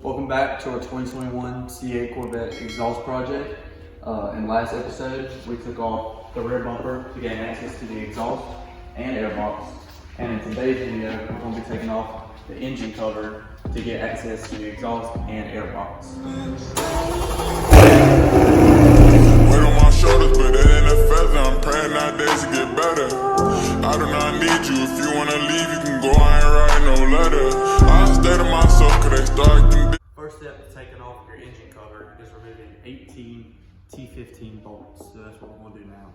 Welcome back to our 2021 C8 Corvette exhaust project. In last episode, we took off the rear bumper to gain access to the exhaust and air box. And in today's video, we're going to be taking off the engine cover to get access to the exhaust and air box. Weight on my shoulders, but it ain't a feather. I'm praying nowadays to get better. I do not need you. If you want to leave, you can go. I ain't writing no letter. I stay to myself because they start. First step to taking off your engine cover is removing 18 T15 bolts. So that's what we're going to do now.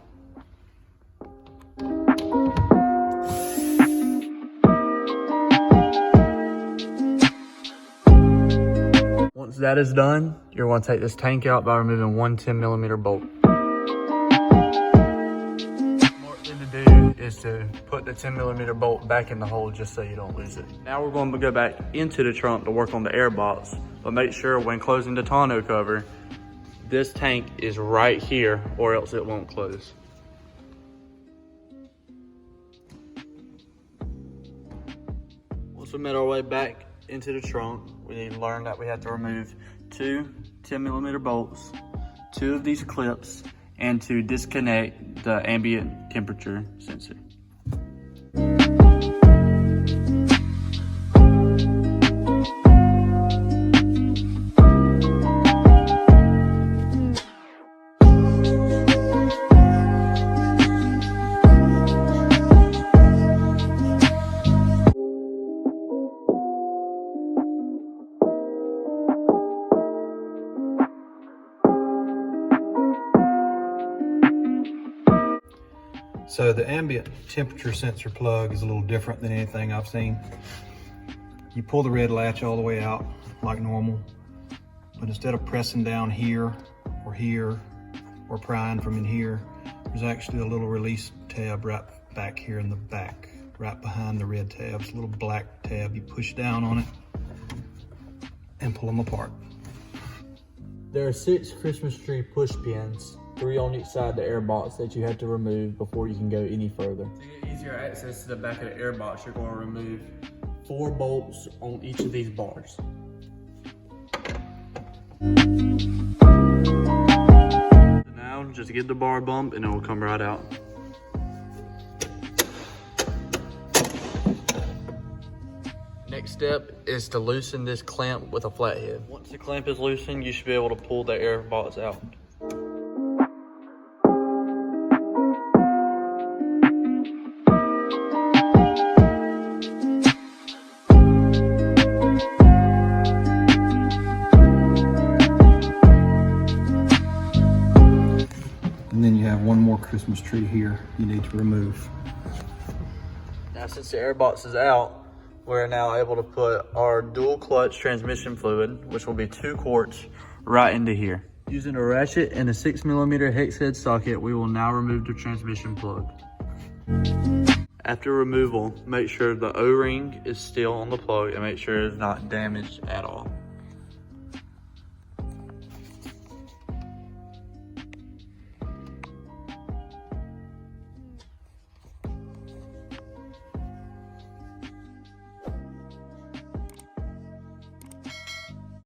Once that is done, you're going to take this tank out by removing one 10mm bolt. More thing to do is to put the 10mm bolt back in the hole just so you don't lose it. Now we're going to go back into the trunk to work on the air box, but make sure when closing the tonneau cover, this tank is right here or else it won't close. Once we made our way back into the trunk, we need to learn that we have to remove two 10mm bolts, two of these clips, and to disconnect the ambient temperature sensor. So the ambient temperature sensor plug is a little different than anything I've seen. You pull the red latch all the way out like normal, but instead of pressing down here or prying from in here, there's actually a little release tab right back here in the back, right behind the red tabs, a little black tab. You push down on it and pull them apart. There are 6 Christmas tree push pins, 3 on each side of the air box that you have to remove before you can go any further. To get easier access to the back of the air box, you're going to remove 4 bolts on each of these bars. So now, just get the bar bump and it will come right out. Next step is to loosen this clamp with a flathead. Once the clamp is loosened, you should be able to pull the air box out. And then you have one more Christmas tree here you need to remove. Now, since the air box is out, we're now able to put our dual clutch transmission fluid, which will be 2 quarts, right into here. Using a ratchet and a 6mm hex head socket, we will now remove the transmission plug. After removal, make sure the O-ring is still on the plug and make sure it's not damaged at all.